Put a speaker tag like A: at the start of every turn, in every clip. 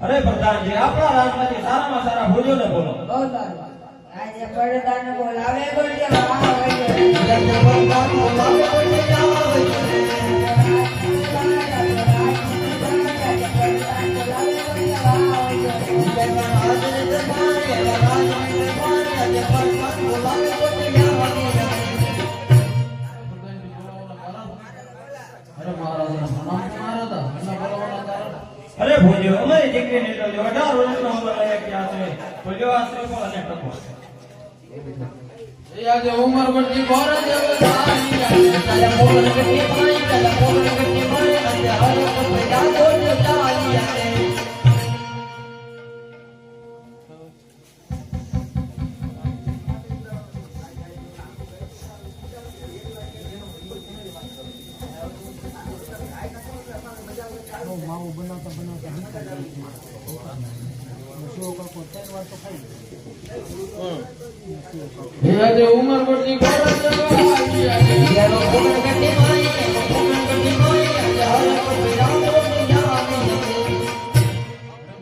A: અરે પ્રધાનજી આપણા રાજમાંથી સારામાં સારા ભોજોને બોલો.
B: બહુ સારું. આજે પડદાને બોલાવે બોલજે વાહ હોય છે.
A: અરે ભોજો અમારી દીકરીને તો 18 વર્ષનો ઉંમર લાયક ત્યાં છે. ભોજો આ શ્રીફળ અને ટકો
C: એ આજે ઉંમર બધી બોર દેવ સાની
B: તારા મોગલ કટી પાણી તારા મોગલ કટી પાણી આજે હાલો તો પૈડા દોડ તાલી આને
D: માવો બનાવતા
C: એ આજે ઉંમર બધી બોર દેવ સાની
B: તારા મોગલ કટી પાણી તારા મોગલ કટી પાણી આજે હાલો તો પૈડા દોડ તાલી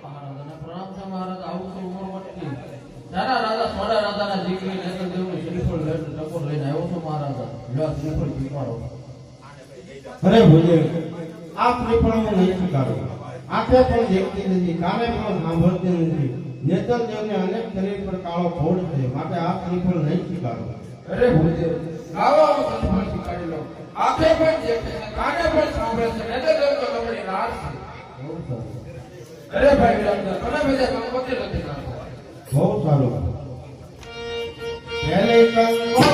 C: મહારાજને પ્રણામ છે. મહારાજ આવું તો ઉંમર બધી નાના રાજા સોડા રાજાના દીકરી ને દેવનું શ્રીફળ લઈને ટકોર લઈને આવ્યો છું. મહારાજા લ્યો શ્રીફળ પીપાડો.
E: અરે ભોજે આ શ્રીફળ હું નહીં સ્વીકારું. આંખે પણ દેખતી નથી, કાને પણ સાંભળતી નથી. નેતર દેવને અનેક શરીર પર કાળો ફોડ છે, માટે આ શ્રીફળ નહીં સ્વીકારું.
C: અરે ભૂલજે લાવો શ્રીફળ સ્વીકારી લો. આંખે પણ દેખે છે, કાને પણ સાંભળે છે, ને તો દેવ તો તમારી રાત છે. અરે ભાઈ વિરામદાર તમે બધા કંકોત્રી નથી નાખો.
E: બહુ સારું. પહેલે કંકો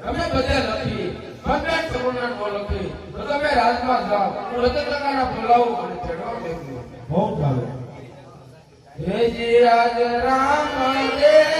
C: તમે બધા લખી ભગવાન કરુણા નો લખી તો તમે રાજમાં જાઓ. હું રતનકાના બોલાવું અને ચડવા દેવું.
E: બહુ સારું.
C: હે જી રાજ રામ દેવ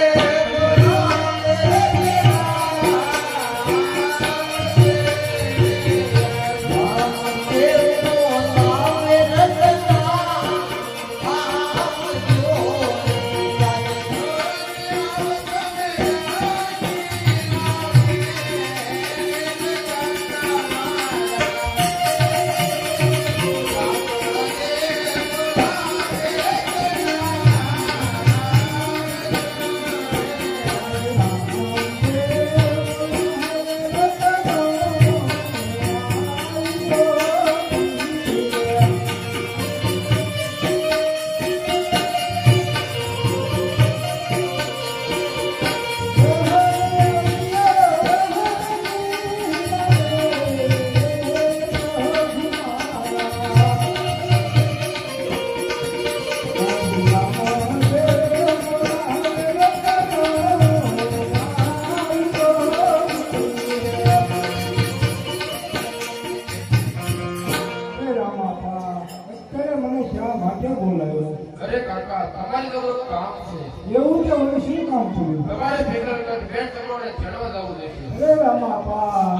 D: મને શા માટે બોલાવ્યો?
C: અરે કાકા તમારી તો કોઈ કામ છે
D: એવું કે મને શું કામ થયું?
C: તમારે ભેગા બેન તમારે ચડવા જવું છે
D: અરે રામા બા,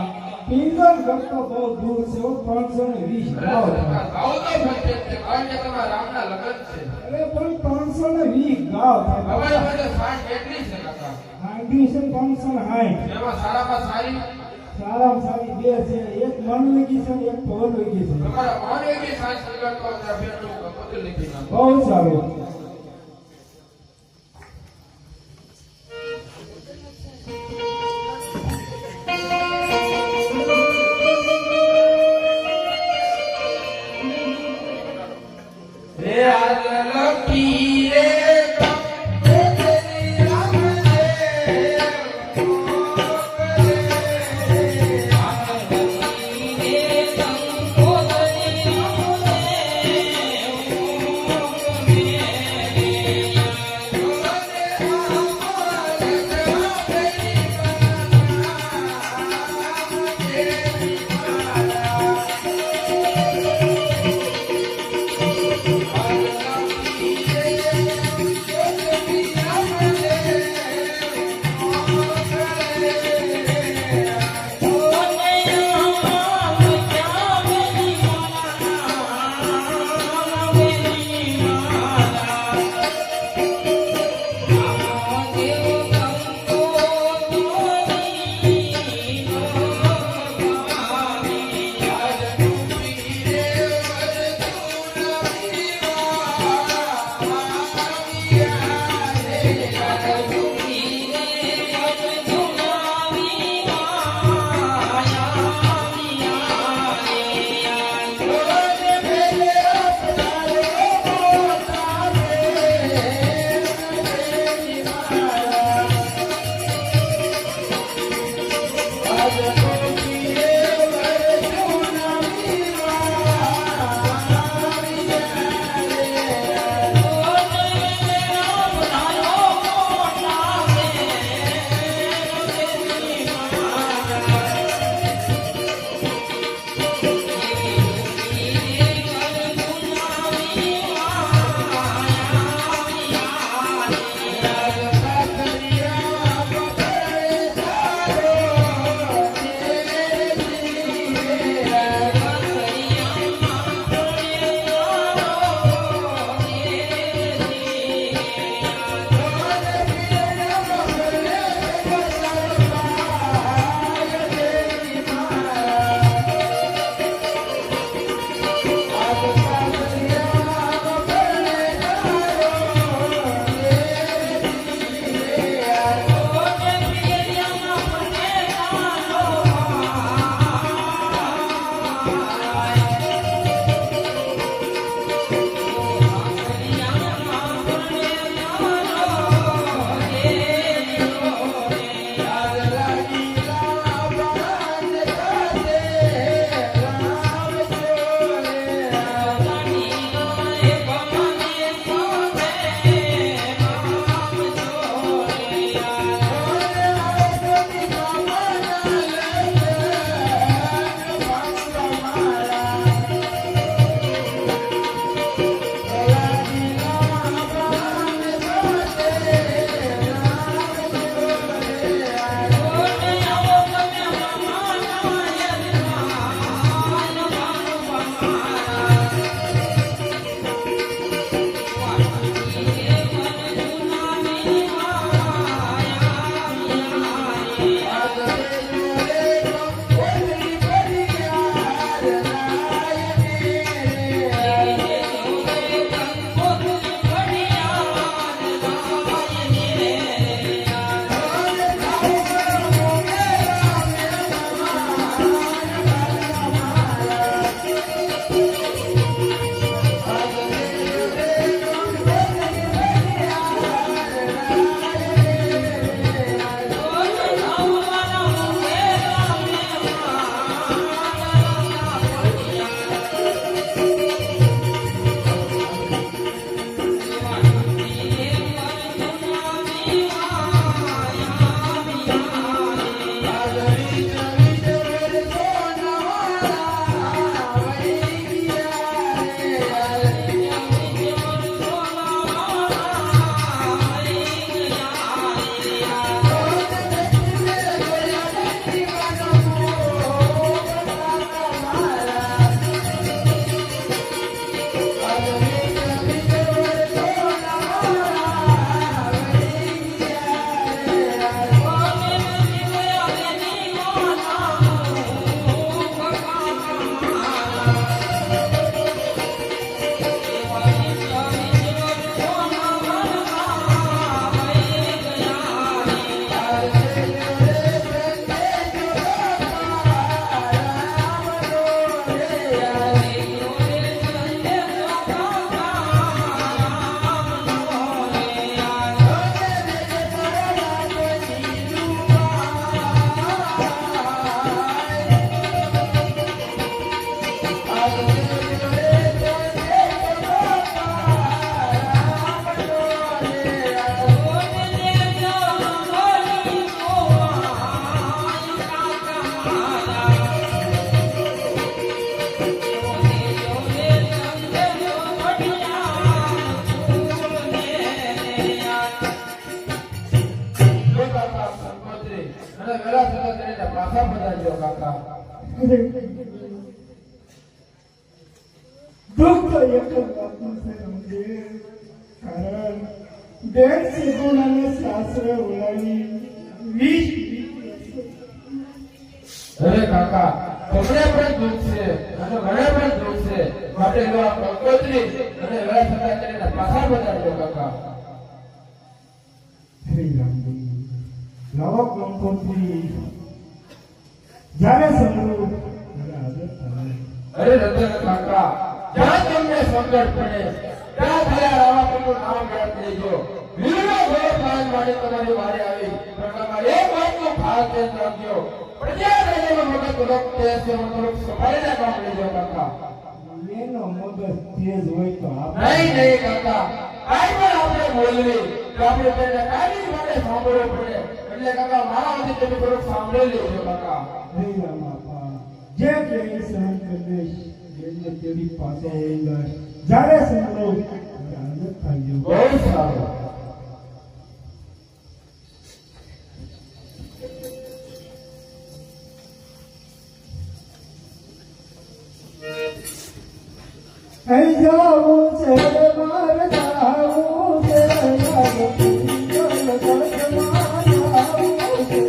D: પિંગલ કરતો બહુ દૂર છે, 320 ગાવ થાય.
C: આવું તો ફરજિયાત છે કારણ કે તમારા રામના લગ્ન છે
D: અરે પણ 320 ગાવ
C: તમારી
D: થાય.
C: પાસે સાઠ કેટલી છે કાકા
D: આંગળી છે 360.
C: એમાં સારામાં સારી
D: સારામાં સારી બે છે, એક મન લગી છે ને એક પવન લગી છે.
C: તમારા માને બી સાઠ લગાડતો ત્યાં બેન કપોતે લીધી નાખો
D: બહુ સારું.
C: રે આજ લખી રે
B: Yeah.
C: પાછા બધાજો કાકા
D: દુઃખ તો એક જ વાતનું છે રમદેવ. કારણ દેશ સિગુણાને શાસ્ત્ર ઓલાવી 20
C: અરે કાકા તમને પણ દુઃખ છે અને મને પણ દુઃખ છે માટે જો આ કંકોત્રી અને વેળા થતા કરીને પાછા બધાજો કાકા
D: શ્રી રામદેવ નવા કંકોત્રી જ્યારે સંભળું ત્યારે હાજર થાય.
C: અરે રતન કાકા જ્યાં તમને સંકટ પડે ત્યાં થયા રાવા પીનું નામ યાદ લેજો વીરનો ભય પ્રાણ માટે તમારી વારે આવી પણ કાકા એક વાતનું ખાસ ધ્યાન રાખજો પ્રજા રાજ્યમાં મગજ રોકતે છે મતલબ સફાઈના કામ લેજો કાકા
D: એનો મગજ તેજ હોય તો આપણે
C: નહીં કાકા કાંઈ પણ આપણે બોલવી તો આપણે તેને કાયમી માટે સાંભળવું પડે એટલે કાકા મારા વતી તમે થોડુંક સાંભળી લેજો કાકા
D: નહીં રામાપા જે કેવી સહન કરીશ એને તેવી પાછો હોઈ જાય જ્યારે સંભળું ત્યારે હાજર થાય.
C: બહુ સારું
D: અહીં જાવું છે મારે જાવું છે યાદ પિંગલ ગઢમાં જાવું છે.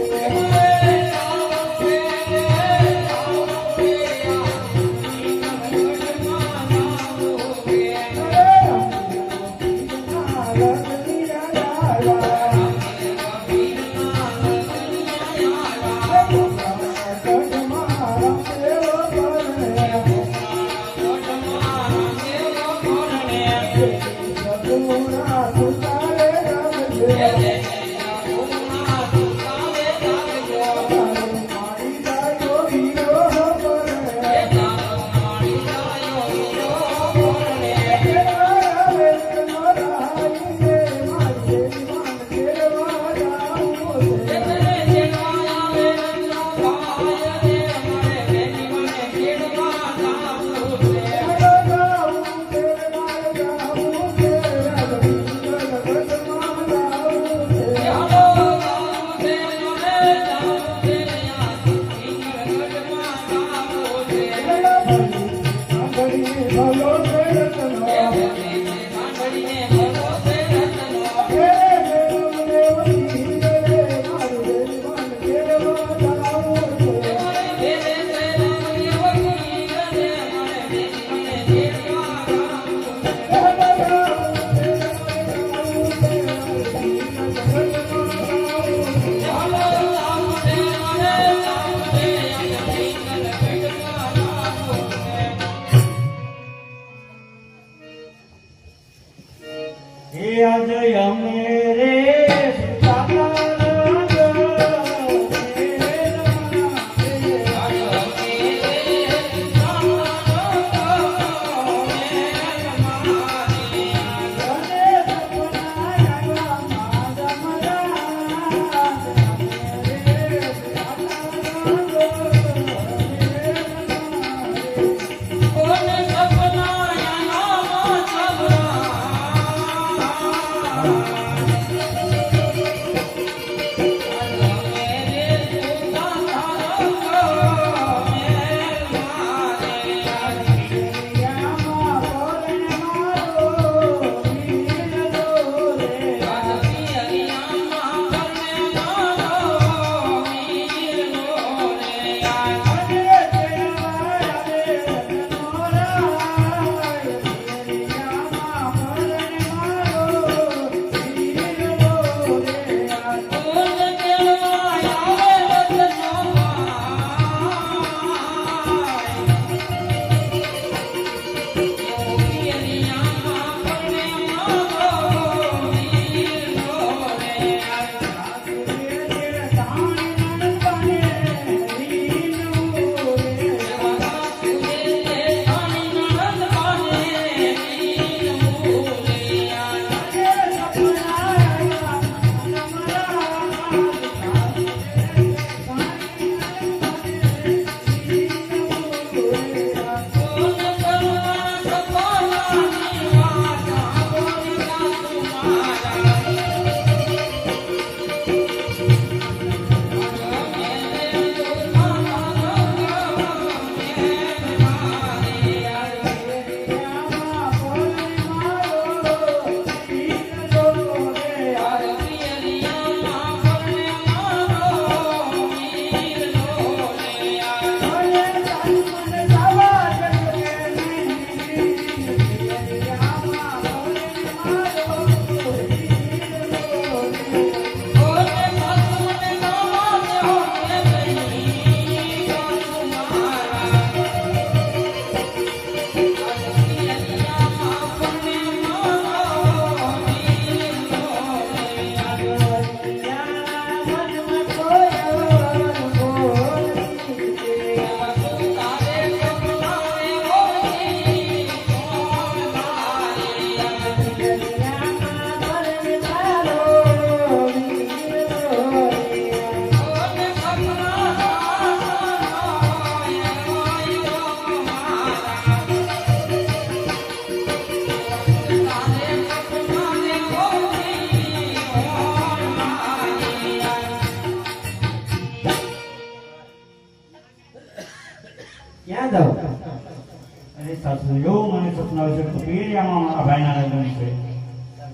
A: અરે સાસુ એવું મને સપનું આવે છે કે પેરિયામાં મારા ભાઈના લગ્ન છે.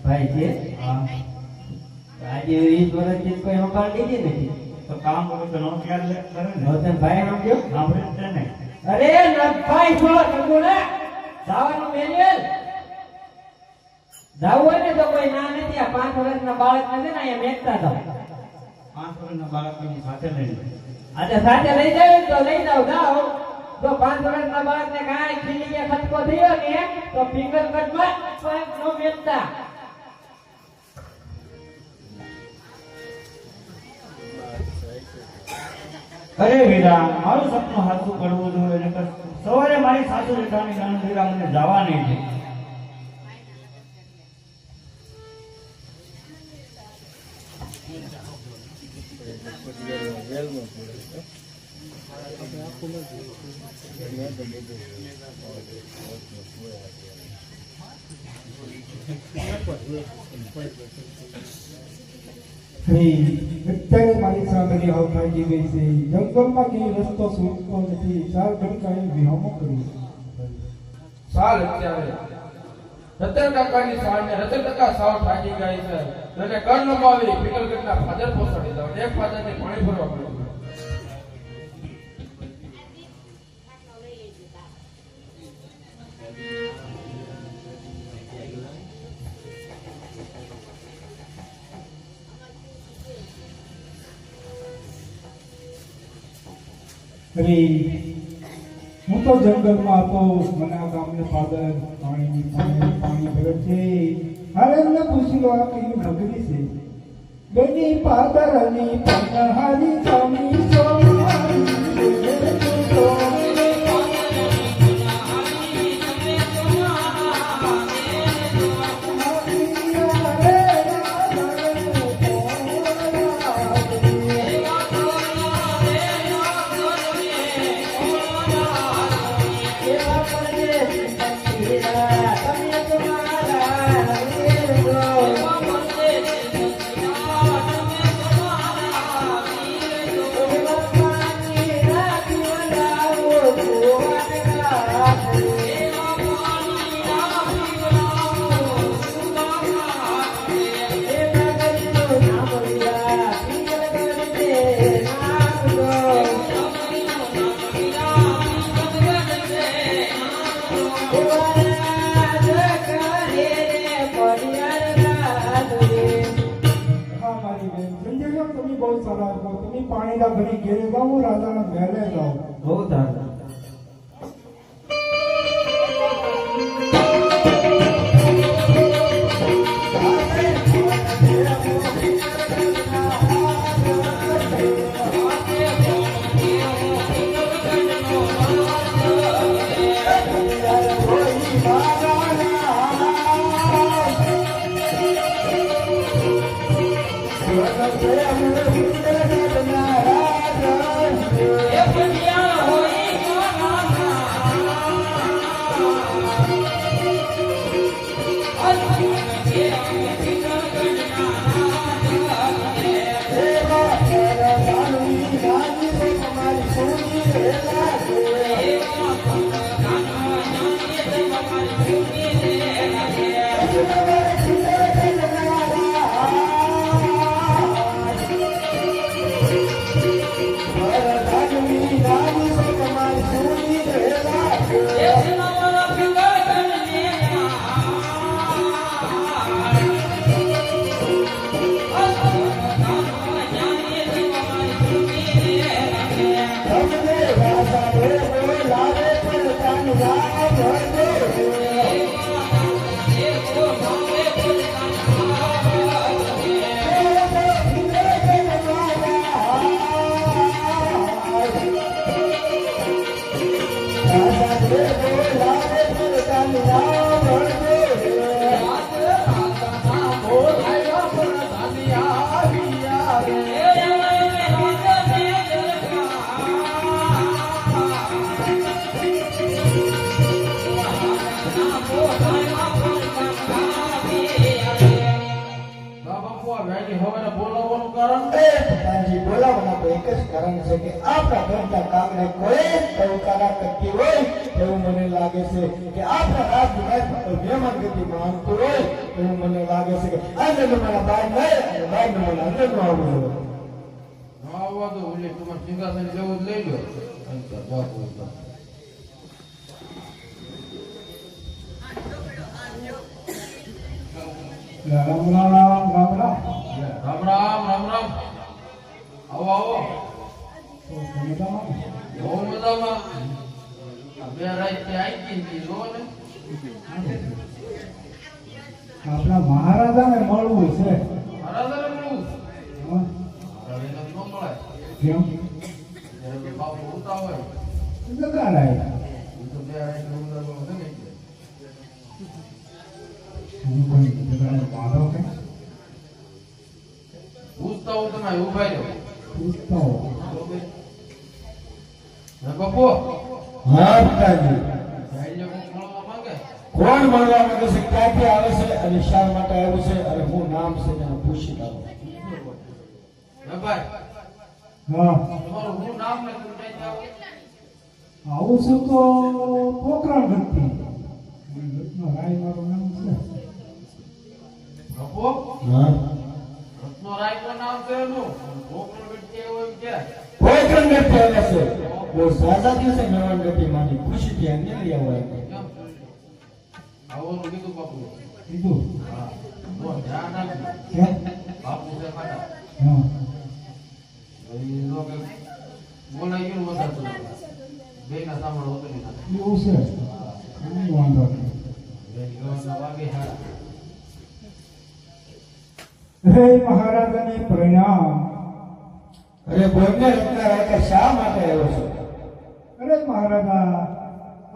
B: ભાઈ છે
A: હા
B: આજે 20 વર્ષથી કોઈ સંભાળ લીધી નથી.
A: તો કામ કરે તો નોટ યાદ કરે ને.
B: હવે તમે ભાઈ સમજો.
A: સાંભળે છે ને.
B: અરે ભાઈ છો કંગુડા જવાનું મેલ્યું જાવું હોય ને તો કોઈ ના નથી. આ 5 વર્ષના બાળક નથી ને અહીંયા મેકતા જાવ.
A: 5 વર્ષના બાળકની સાથે લઈને
B: આજે સાથે લઈ જાવ તો લઈ જાવ જાવ. જો 5 વર્ષના બાળકને કાંઈ ખીલી કે ખટકો થયો ને તો ફિંગર કટમાં સ્વયં નો મેકતા.
A: અરે વીરા મારું સપનું સાચું કરવું જોઈએ નકર સવારે મારી સાસુ જેઠાણી ગાણ વીરા મને જવા નહીં દે.
D: અત્યારે મારી સાંભળી આવખાઈ ગઈ છે. જંગલમાં કઈ રસ્તો છૂટતો નથી. ચાર ગણકાઈ વિહામો કર્યું.
C: સાલ અત્યારે 70% સાલ ને 70% સાવ થાકી ગઈ છે. અને કર નમાવી પિકલગઢના ફાધર પોસાડી દો. એક ફાધરને પાણી ભરવા પડ્યું.
D: અરે હું તો જંગલમાં હતો. મને આ ગામને ફાધર પાણી ભરે છે. હારે એમને પૂછી લો આ કઈ નગરી છે. બેની પાદરની પનહારી સ્વામી પાણીના ભરી ઘેરે જાઓ. રાજાના મહેલે જાઓ.
B: બહુ સારું.
C: કારણ
F: એ પિતાજી બોલાવવાના તો એક જ કારણ છે કે આપણા ઘરના કામને કોઈ ટવકારા કરતી હોય એવું મને લાગે છે કે આપણા રાજમાં મહેમાન ગતિ માનતું હોય એવું મને લાગે છે કે અંદર મારા બહાર નહીં અને બહાર મને અંદર નો આવવું જોઈએ.
C: આવવા દો ઓલે તમારે સિંહાસન જેવું જ લઈ લો બાપુ
D: રામ રામ રામ રામ રામ.
C: રામ રામ રામ રામ આવો આવો
D: તો મજામાં?
C: બહુ મજામાં આ બે રાત થી આવી ગઈ જો ને
D: આપણા મહારાજાને મળવું છે.
C: મારા દર મળું
D: હા?
C: મારા એને ન મળે
D: કેમ?
C: જ્યારે બાપુ ઉતા હોય
D: જતા રહ્યા.
C: એ તો બે રાત ઉતારવા છે ને
D: હું કોઈ જગાનો વાંધો કે
C: પૂછતા હું તમે ઉભા રહ્યો
D: પૂછતો હોઉં.
C: બાપુ
F: હા પિતાજી,
C: ભાઈ લોકો મળવા માંગે
F: કોણ મળવા માંગે છે, ક્યાંથી આવે છે અને શા માટે આવ્યું છે અને હું નામ છે તેને પૂછી લાવું.
C: ભાઈ
D: હા,
C: તમારું હું નામ ને તમે કઈ જાઓ
D: આવું છું તો પોકરણ ગતિ. રાય મારું નામ છે.
C: બાપુ
F: હા,
C: રત્નો રાય નું નામ છે એનું ગોકળ વ્યક્તિ એવું એમ કે
F: કોઈ પણ વ્યક્તિ આવે છે બહુ સાદા દિવસે મહેમાન ગતિ માંડી ખુશીથી અન્ય લઈ આવવા.
C: કેમ આવવાનું કીધું બાપુ
D: કીધું.
C: હા તો ધ્યાન રાખજો
D: કેમ?
C: બાપુ છે ખાતા
D: હા.
C: એ લોકો બોલાઈ ગયું વધારતું બે ના સાંભળ ઉતરી નાખે
D: એવું છે. કઈ વાંધો નહીં.
C: બે ગવાના વાગે હારા
D: હે મહારાજાને પ્રણામ.
F: અરે બોલને રત્ના રાયકા શા માટે આવ્યો છે?
D: અરે મહારાજા,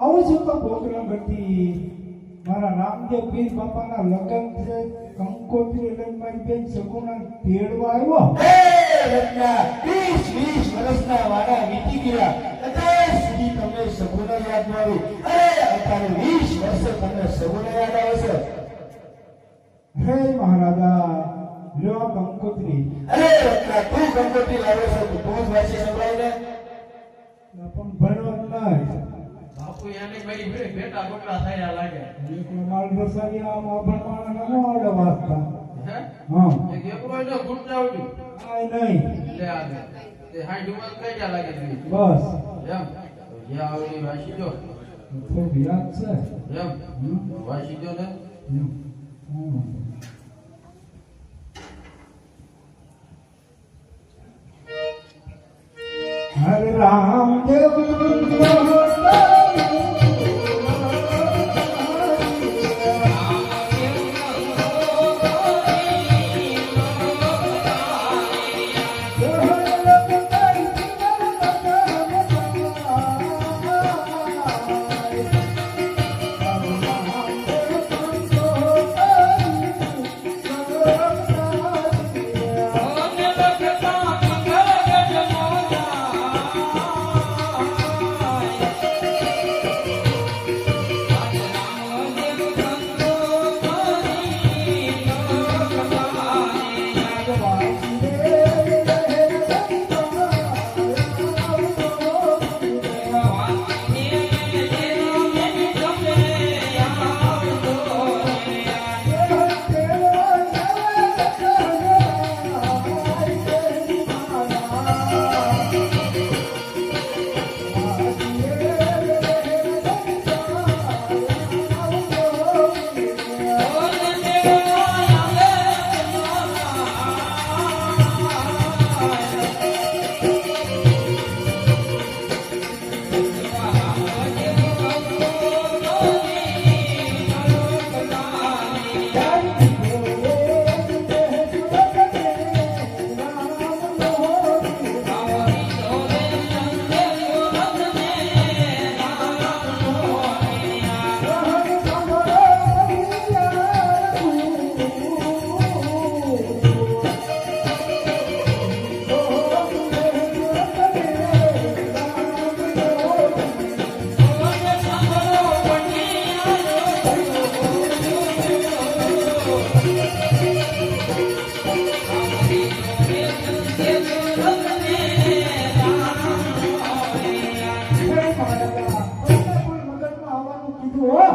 D: આવું છું તો પોકરણ ગતિ. મારા રામદેવ પીર બાપાના લગ્ન છે. કંકોત્રી લઈને મારી બેન સગુણા તેડવા આવ્યો.
F: એ રત્ના 20 વર્ષના વાડા વીતી ગયા અત્યાર સુધી તમને સગુણા યાદ ન આવી. અરે અત્યારે 20 વર્ષે તમને સગુણા યાદ આવે છે.
D: હે મહારાજા, લો કંકોત્રી.
F: અરે રત્ના તું કંકોત્રી લાવે છે તો તું જ વાંચી સંભળાય ને.
D: પણ ભણવા નહીં.
C: બાપુ એને મારી બેટા ગોકળા થયા લાગે
D: એટલે માલ રસારી આમ અભણવાના ન આવડે વાંચતા.
C: હે
D: હા,
C: એક એકલો એને ગુંડાવડ્યું
D: કાંઈ નહીં.
C: લે આવે તે હાઈ ડુમલ કઈ જા લાગે છે
D: બસ
C: એમ જે આવડી વાસી જો
D: થોડું યાદ છે.
C: એમ વાસી જો ને
D: હમ. હરે રામદેવ
B: Oh,
D: કીધું હો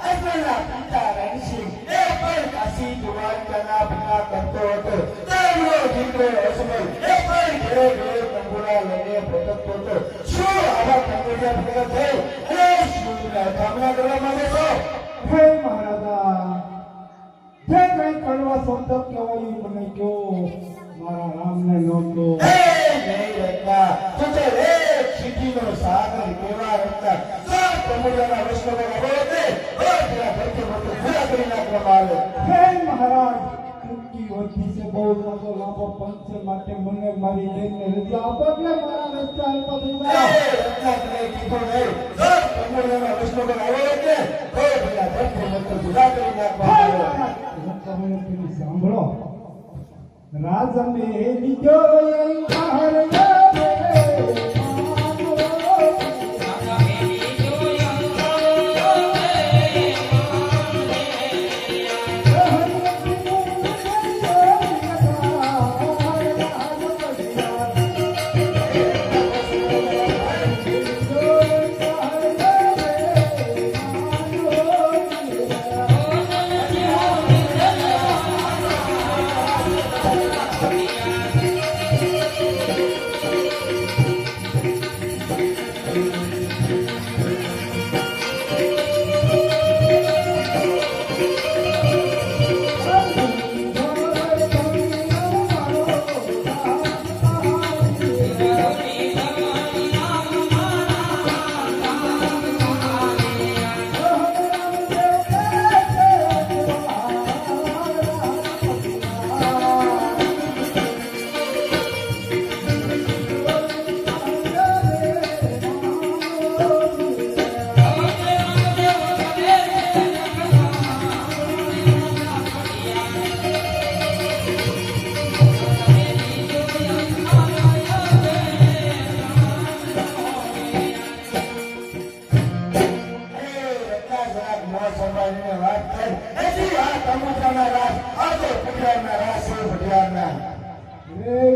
F: અસલના પિતા રણસિંહ એ પણ કાશી દ્વારકાના ભીના કરતો હતો. તેમનો દીકરો અસમલ એ પણ ઘરે ઘરે તંબુરા લઈને ભટકતો હતો. શું આવા તંબુરા ભેગા થઈ અને શું કામના કરવા માંગે છો?
D: હે મહારાજા જે કઈ કડવા શબ્દ કહેવાય મને કહો મારા રામને નોંધો
F: હે નહીં રત્ના તું તો એક સિટીનો સાગર કેવા રત્ના સાત તંબુરાના વૈષ્ણવો આવ્યો તે પેલા ભરતી મોટું પૂરા કરી નાખવામાં આવે.
D: હે મહારાજ ટૂંકી વધી છે બહુ મોટો લાંબો પંચ છે માટે મને મારી જઈને રજા આપો એટલે મારા રસ્તા અલ્પ થઈ જાય
F: રત્ના તને કીધું નહીં સાત તંબુરાના વૈષ્ણવો આવ્યો તે પેલા ભરતી મોટું પૂરા કરી નાખવામાં આવે.
D: સાંભળો રાજમે લીધો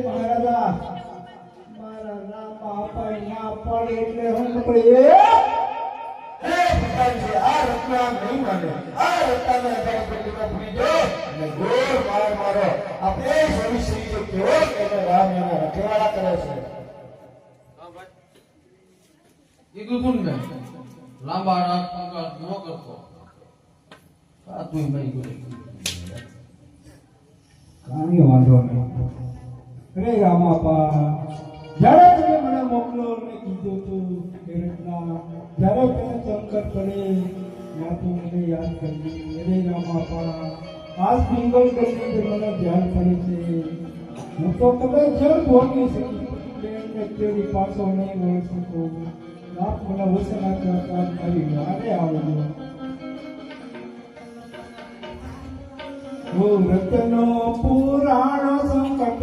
D: મહારાજા મારા નામ અપાય ના પડે એટલે હું પકડી
F: આ રત્ના નહીં માને. આ રત્નાને અગર પેટીમાં પૂરી દો અને ગોળ માર મારો. આપણે ભવિષ્ય કેવો કે રામ એના રખેવાળા કરે છે.
C: કીધું તું ને લાંબા રાત કંકાસ ન કરતો સાચું નહીં કરી
D: કાંઈ વાંધો નહીં અરે રામાપા જ્યારે તમે મને મોકલો અને કીધું તું એ રીતના જ્યારે તમે ચમકર પડે ત્યાં તું મને યાદ કરવી અરે રામાપા આ સિંગલ કરીને મને ધ્યાન પડે છે હું તો તમે જેમ ભોગી શકી બેનને તેડી પાછો નહીં વળી શકો આપ મને વસન આપ્યા કામ કરી મારે આવજો રતનો પુરાણો સંકટ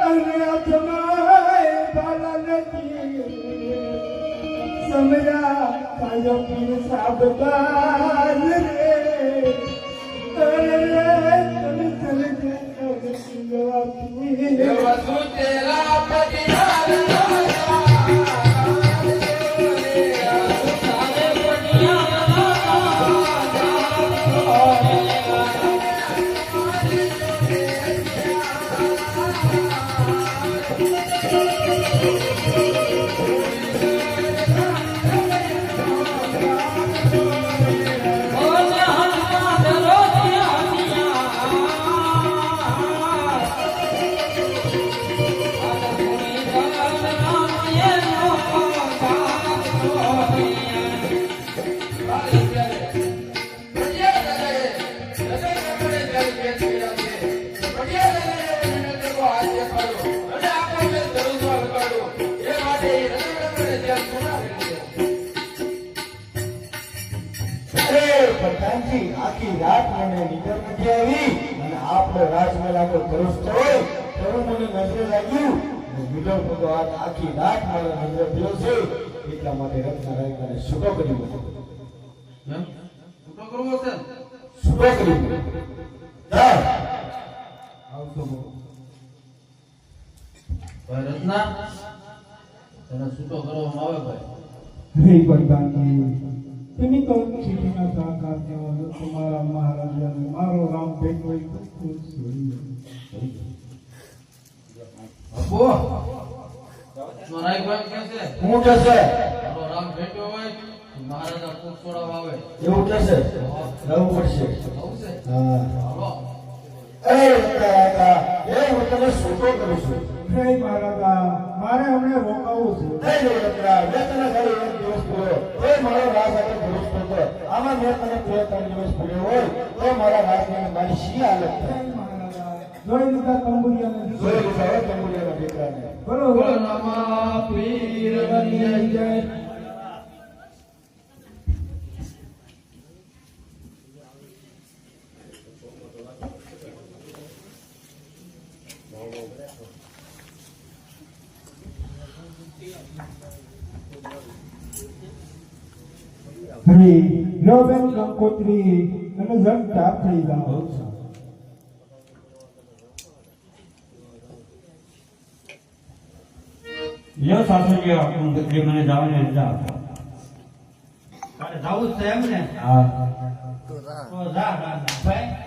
D: અને આત્માએ બાલા નથી સમયા કાયો પીર સાબદાર રે અરે તને ચલે
C: એવા સુતેલા પટિયાલા
F: પ્રધાનજી આખી રાત મને નીંદર નથી આવી અને આપણો રાજમહેલ આપણો ધ્રુસતો હોય તેવું મને નજરે લાગ્યું વિડો ભગવાન આખી રાત મારા નજરે થયો છે એટલા માટે રત્નારાય મને છૂટો કરી મૂક્યો
C: એમ છૂટો કરવો છે
F: છૂટો કરી મૂક્યો જા
D: આવતો બહુ
C: ભાઈ રત્ના તને છૂટો કરવામાં આવે ભાઈ
D: હે ભગવાનજી તમે તો ચીટીના સાકાર કહેવાય તમારા મહારાજાને મારો રામ ભેટ હોય તો ખુશ હોય
C: બાપુ સ્વરાય ભાઈ કે છે
F: હું કે છે
C: મારો રામ ભેટ્યો હોય તો મહારાજા કોક છોડાવવા આવે
F: એવું કે છે રહેવું પડશે
C: આવું છે
F: હા
C: હાલો
F: અરે રત્નારાય એ હું તને છૂટો કરું છું
D: હે મહારાજા મારે હમણાં રોકાવું છે
F: નહીં નહીં રત્નારાય મેં તને ખાલી એક દિવસ પૂર્યો તો મારો રાજ આગળ ધ્રુસ થતો આમાં મેં તને 2-3 દિવસ પૂર્યો હોય તો મારા રાજને મારી શી હાલત
D: હે
F: થાય
D: મહારાજા જોઈ લીધા તંબુરિયાને
F: જોઈ લીધા હોય તંબુરિયાના દીકરાને
D: બરોબર
C: નમઃ પીરની જય
D: હરી લોબેન કંકોત્રી અને જન તાપ થઈ જાઓ
A: લ્યો સાસુજી કંકોત્રી મને જવાની રજા આપો તારે જવું જ છે એમ ને
D: હા
A: તો જા ભાઈ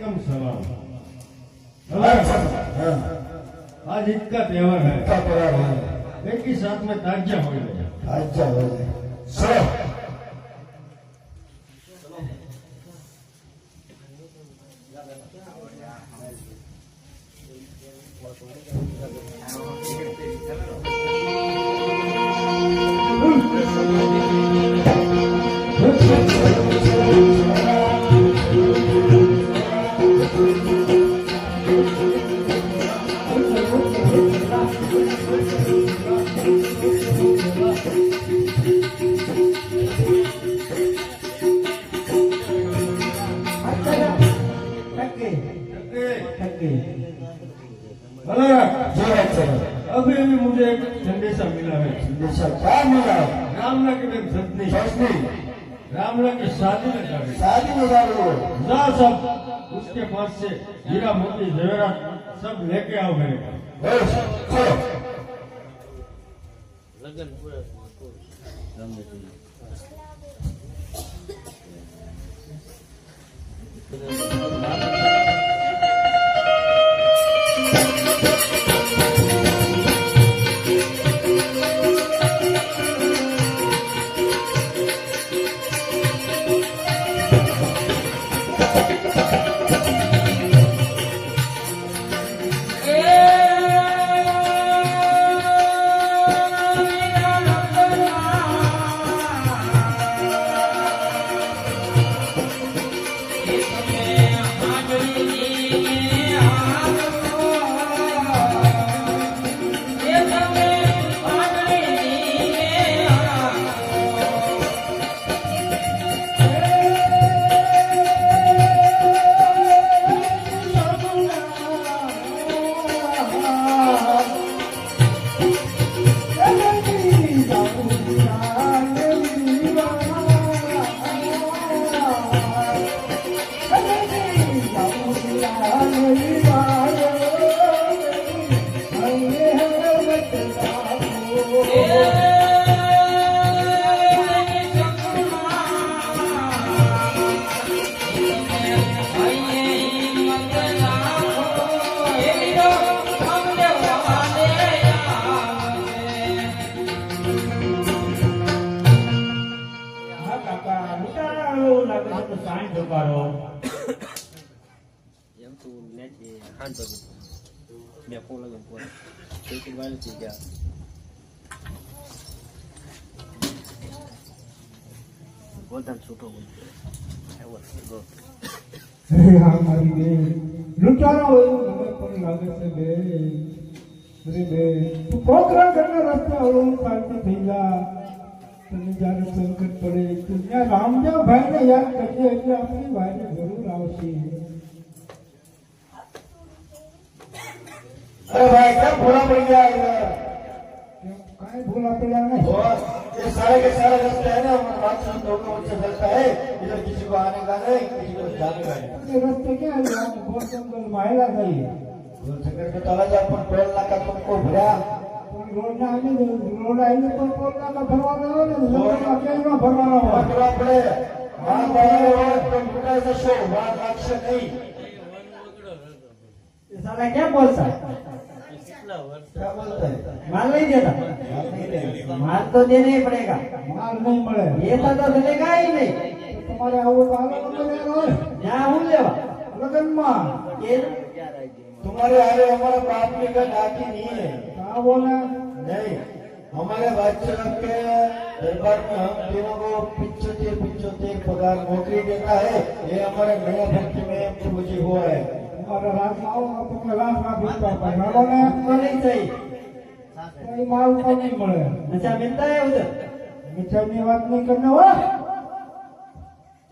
E: वालेकुम सलाम।
F: हाँ,
E: आज ईद का त्योहार है,
F: का त्योहार है।
E: एक ही साथ में ताजिया हो गया।
F: अच्छा हो गए। चलो
E: अभी अभी मुझे एक संदेशा मिला है।
F: क्या मिला?
E: रामला की एक सपनी रामला की शादी में जा रही।
F: शादी में जा रहे हो?
E: जा सब उसके पास से हीरा मोती जेवरात सब लेके आओ मेरे पास।
F: बस, चलो
D: अरे हाँ मारी बेन लुटारा हो મને પણ લાગે છે બેન અરે બેન તું પોકરા ઘરના રસ્તે આવો શાંતિ થઈ જા તને જ્યારે સંકટ પડે તું ત્યાં રામદેવ ભાઈને યાદ કરજે એટલે આપણી ભાઈને જરૂર આવશે
F: अरे भाई क्या भूला पड़ गया इधर?
D: કાંઈ ભૂલા પડ્યા નહીં
F: और ये सारे के सारे रास्ते है ना हमारे बात से दोनों उनसे चलता है इधर किसी को आने का नहीं किसी को जाने का नहीं
D: તે રસ્તે ક્યાં ગયા बहुत जंगल मायला गई
F: तो चक्कर के तला जा पर टोल नाका तुमको भरा
D: પણ રોડના આવીને રોડ આવીને તો પોતાના ભરવાનો હોય ને જંગલમાં ક્યાંય ન ભરવાનો હોય
F: पकड़ा पड़े वहां बढ़े और तो मुटा से शो वहां लक्ष्य नहीं
B: ये साला क्या बोलता है?
F: क्या बोलता है
B: माल नहीं देता?
F: बात नहीं देगा
B: माल तो देना ही पड़ेगा।
D: માલ નહીં મળે
B: ये तो देगा ही नहीं।
D: તો તમારે આવું તો હાલો તમે હોય
B: यहाँ हूँ लेवा
D: લગનમાં
B: ये
F: तुम्हारे आगे हमारा बाप की का डाकी नहीं है
D: આવો ને
F: नहीं हमारे बादशाह के दरबार में हम तीनों को 75 पगार नौकरी देता है ये हमारे नया भक्ति में पूजी हुआ है
D: તમારા રાતમાં આવો તો તમને લાખમાં ભીખતા પાય હાલો ને
B: तो नहीं सही।
D: કઈ માલ તો નહીં મળે
B: अच्छा मिलता है उधर?
D: મીઠાઈની વાત નહીં કરને હો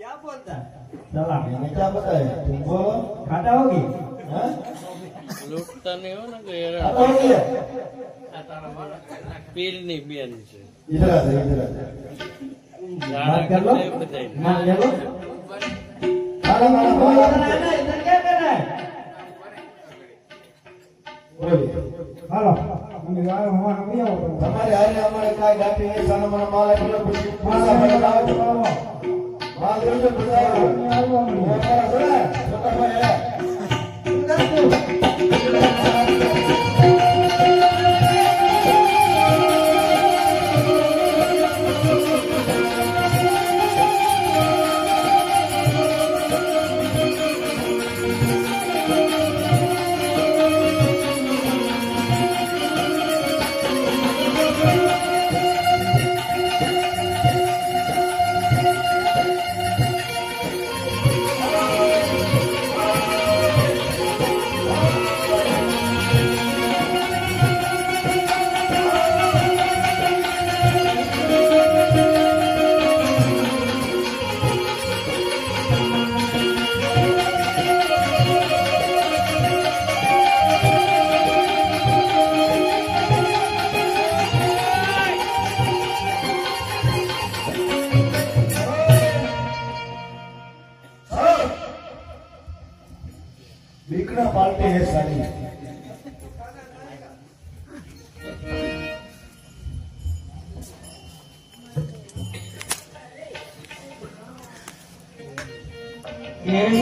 B: क्या बोलता है? चला
F: मैंने क्या बताया तुम बोलो
B: खाता होगी?
F: हाँ?
G: લૂંટતા નહીં હો ને કે
F: खाता होगी
G: પીરની બેન છે
F: इधर आ जाओ इधर आ जाओ
B: बात कर लो
G: બધાય
B: मान ले लो
F: खाना खाना
B: वो
F: खाना
B: इधर आना इधर क्या कर रहा है?
F: बोलिए
D: હાલો અમે યાર હવા આવી આવો તમે
F: हमारे आने हमारे काय घाटी है सारा हमारा माल है पूरा पूरा बड़ा माल दे दो पूरा
D: આવો અમે
F: हमारा सुना छोटा भाई है बिकना पालते है सारी
B: Yeah.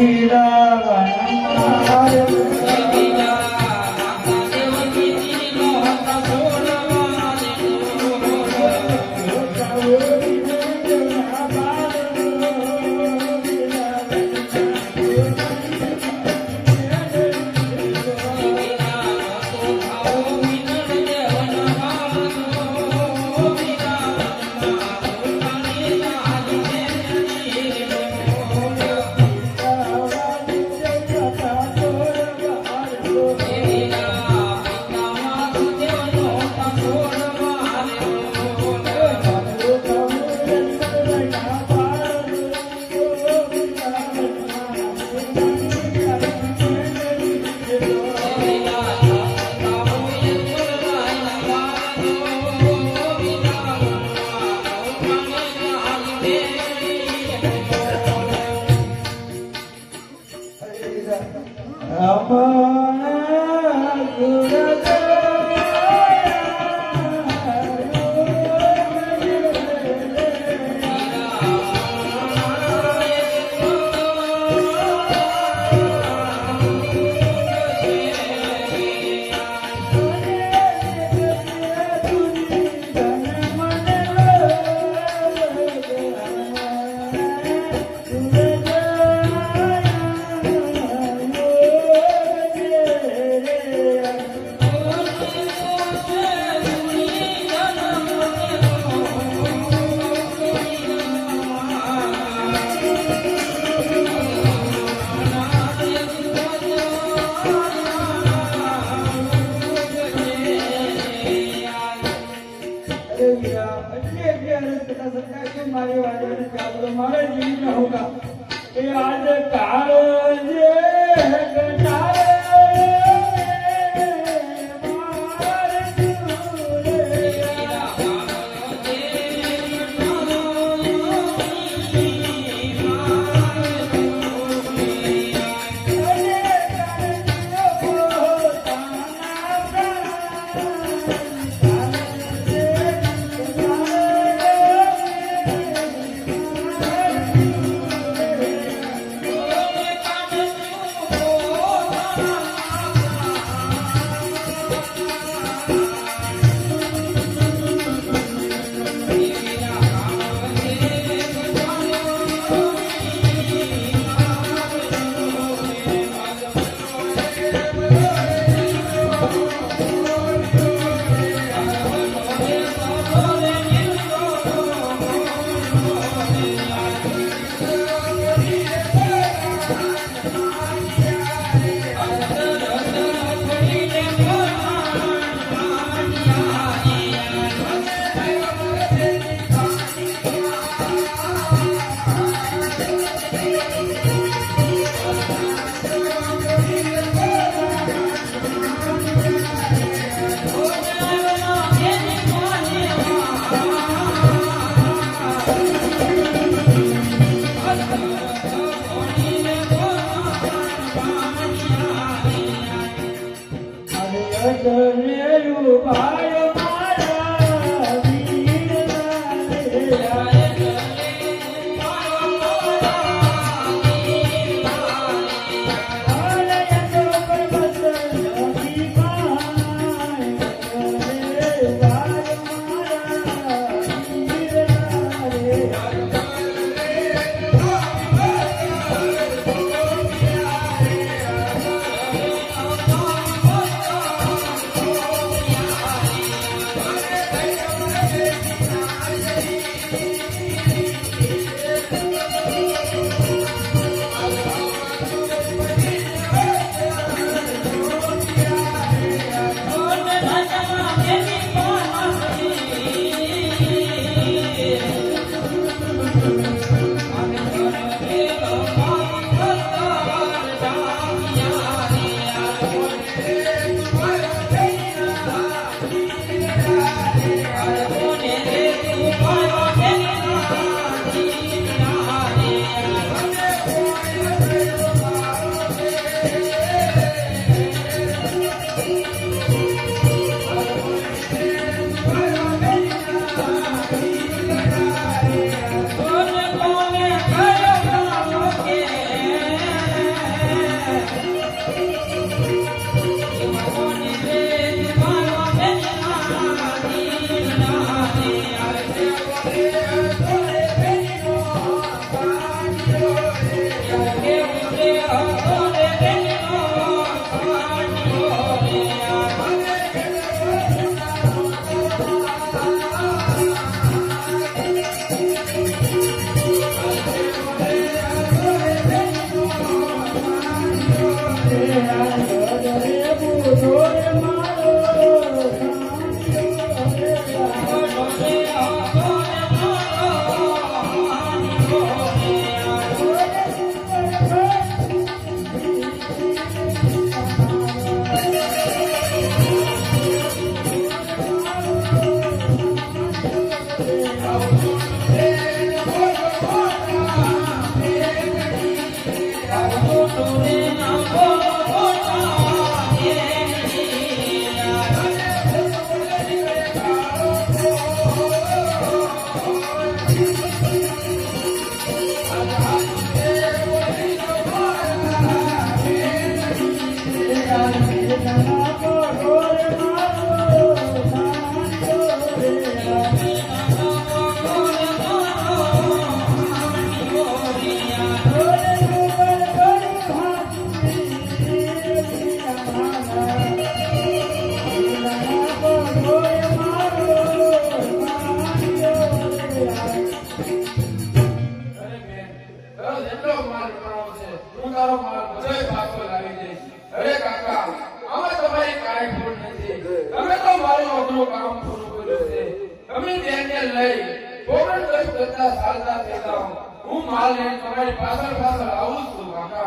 C: હું માલ લઈને તમારી પાછળ પાછળ આવું છું કાકા.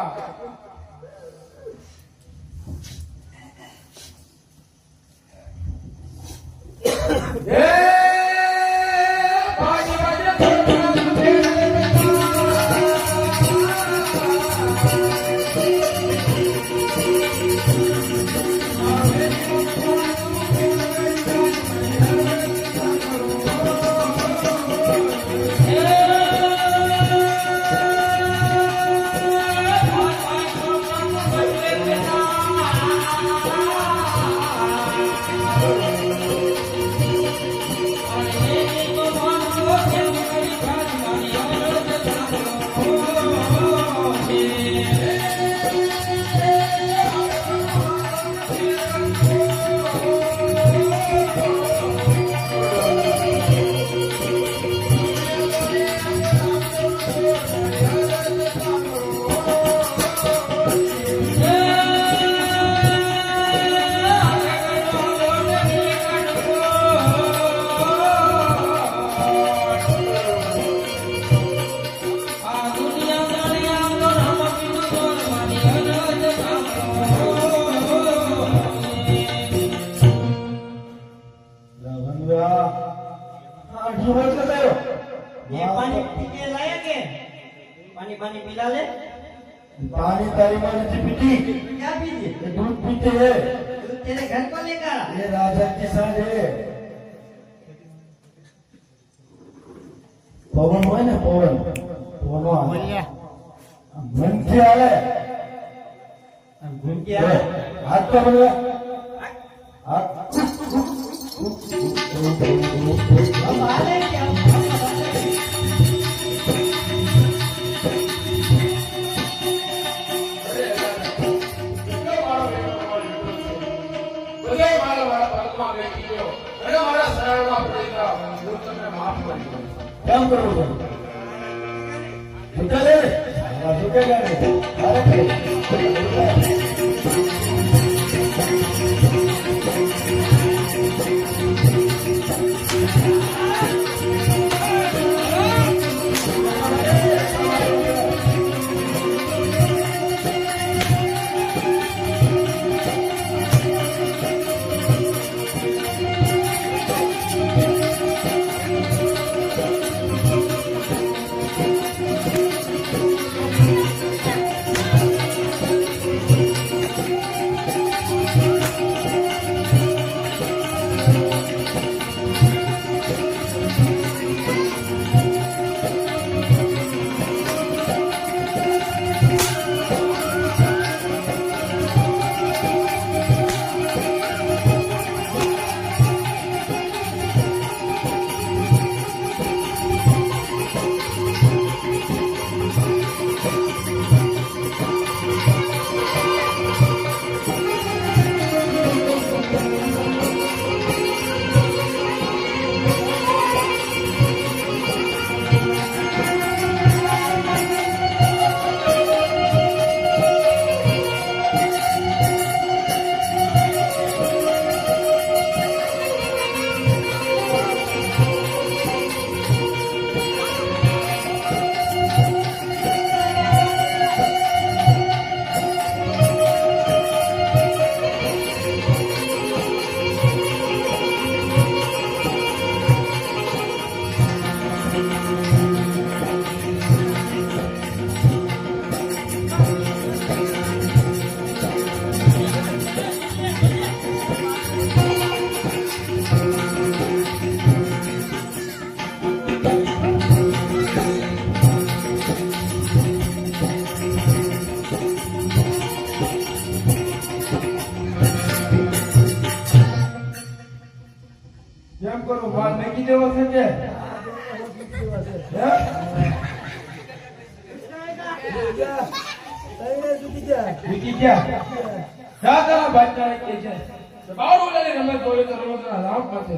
A: पानी पिला ले।
F: पानी तारी माँ ने पीती।
A: क्या पीती?
F: ये दूध पीते हैं।
A: दूध तेरे घर को लेकर आ।
F: ये राजा के साथ है। पवन हुआ ना पवन। पवन हुआ। मन क्या है?
A: घूम के आए।
F: हाथ का बन गया। हाथ।
A: अब आ रहे क्या?
F: काम करो झुका ले झुकेगा नहीं
C: Thank you. મેકી દેવો છે કે બીજી ક્યાં જા તારા બાદશાહ કે છે બાળો લઈને રમત દોડે તો રમત રામ પાસે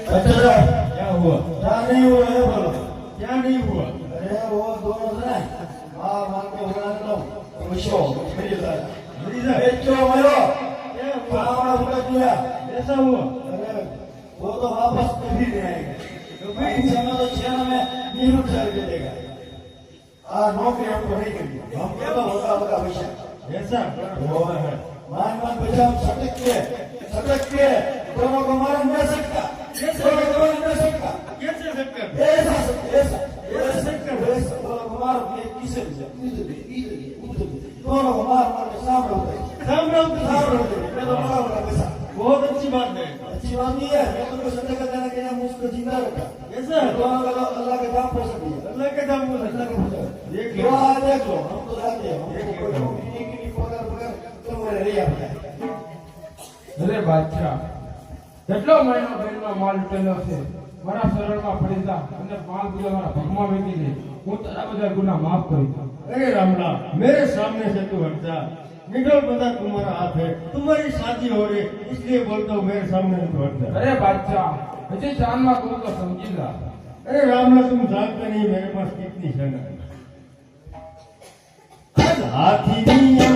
F: अच्छा
E: क्या हुआ
F: क्या नहीं हुआ है बोलो
E: क्या नहीं हुआ
F: अरे वो दोनों से हाँ मान के बोला तो खुशो मेरी तरह बेचो मरो खाना उनका किया
E: ऐसा हुआ
F: अरे वो तो वापस कभी नहीं आएगा तो भाई समय तो 6 में नहीं रुक देगा नौकरी हमको नहीं करनी हमको तो होगा पैसा
E: ऐसा
F: वो है मान पैसा हम सटक के दोनों को मार नहीं सकता दोनों को मार नहीं सकता
E: कैसे सकते
F: ऐसा दोनों को मार किसे दोनों को मार के सामने होते मैं तो बड़ा पैसा
E: बहुत अच्छी बात है
F: अच्छी बात नहीं है मैं तुमको सत्य का देना के नाम उसको जिंदा रखा
E: ऐसा
F: दोनों का अल्लाह के दाम पैसा दिया
E: अल्लाह के दाम बोला
F: अल्लाह के पूजा
E: देख
F: देख लो हम तो जाते हैं हमको कोई नौकरी की पगार तुम्हारे रिया है
C: અરે બાદશાહ કેટલો મહિનો બેનનો માલ લૂટેલો છે મારા શરણમાં પડી જા અને માલ બધા મારા ભગમાં વેચી દે હું તારા બધા ગુના માફ કરી દઉં
E: अरे रामला मेरे सामने से तू हट जा निकल पता तुम्हारा हाथ है तुम्हारी शादी हो रही इसलिए बोलता हूँ मेरे सामने से तू हट जा
C: અરે બાદશાહ હજી ચાંદમાં કહું તો સમજી લા
E: अरे रामला तुम जानते नहीं मेरे पास कितनी सेना है आज हाथी नियम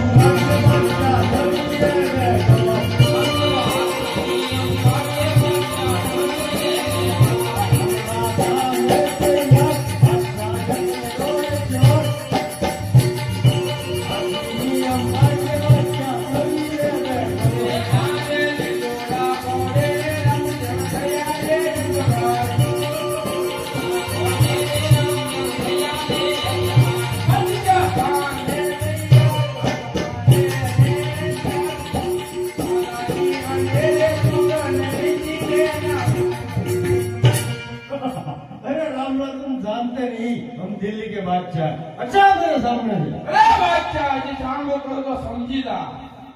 E: दिल्ली के बादशाह अच्छा मेरे सामने से
C: અરે બાદશાહ હજી ચાંદમાં કહું તો સમજી લા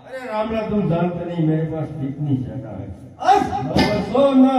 E: अरे रामला तुम जानते नहीं मेरे पास कितनी सेना है सोना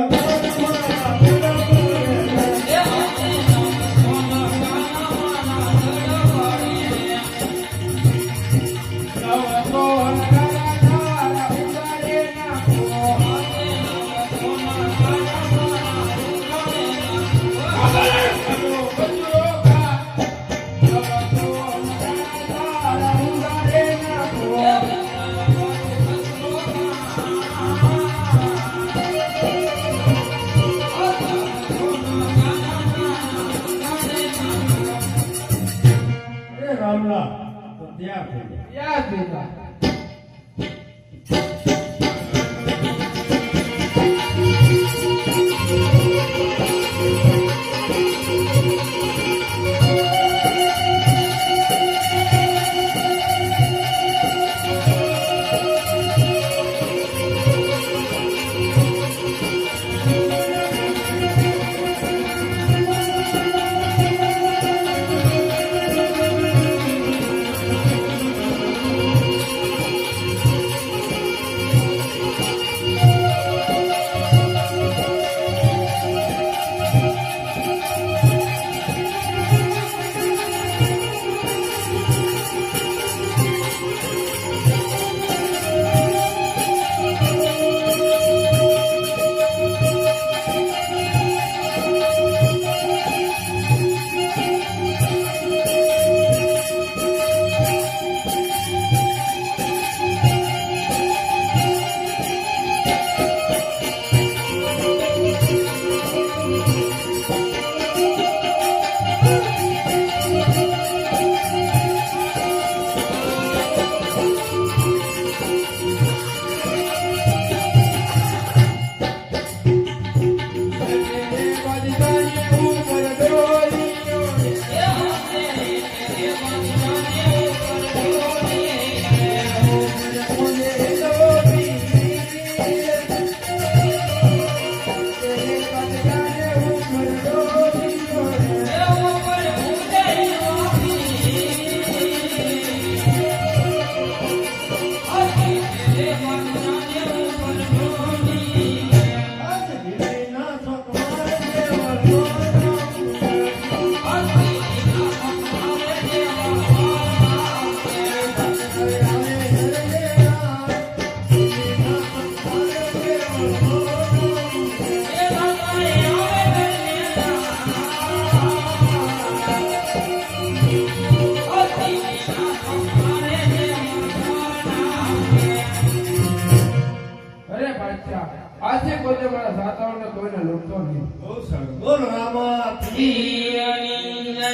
C: અરે બાદશાહ, આજે પોતે મારા સાતાઓને કોઈને લૂંટતો નહીં.
E: બહુ સારું. બોલ રામા
B: પીરની જય.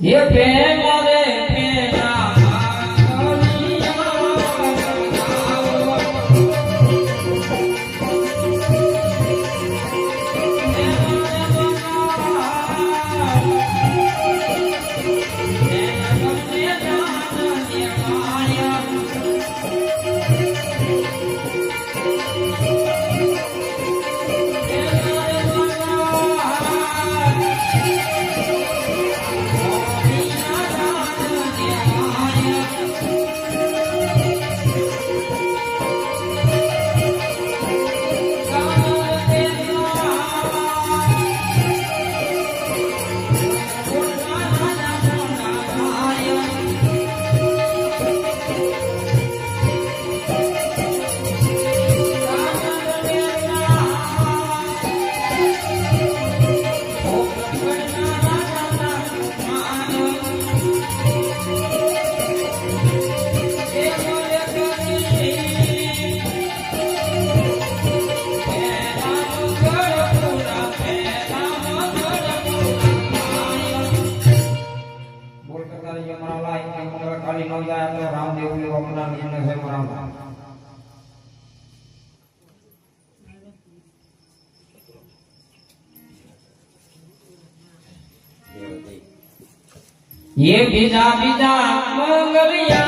B: ये प्रेम रे ये बीजा बीजा मंगलिया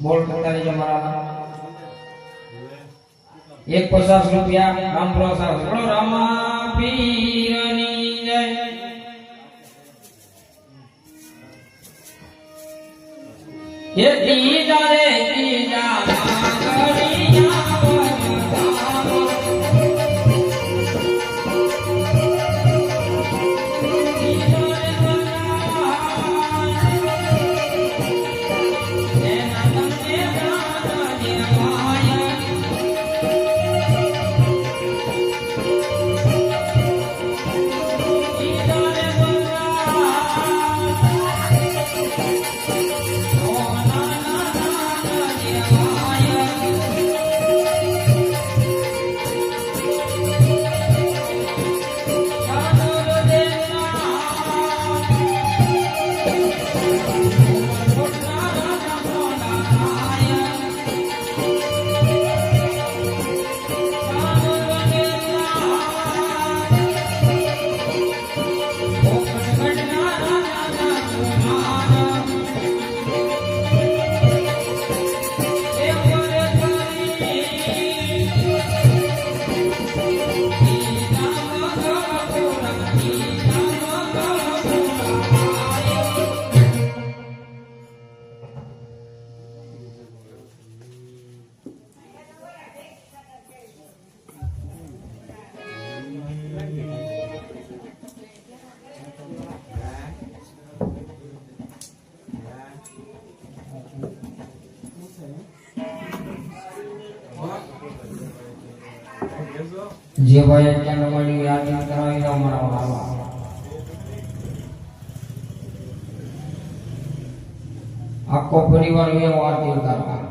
B: बोल करता जमारा 150 रुपया राम प्रसाद बोलो रामा पीરની જય ये दीदा रे दीदा જે ભાઈ અત્યારે મળી યાદ કરાવી દો મારા વાલા. આખો પરિવાર એવો આરતી ઉતારવા.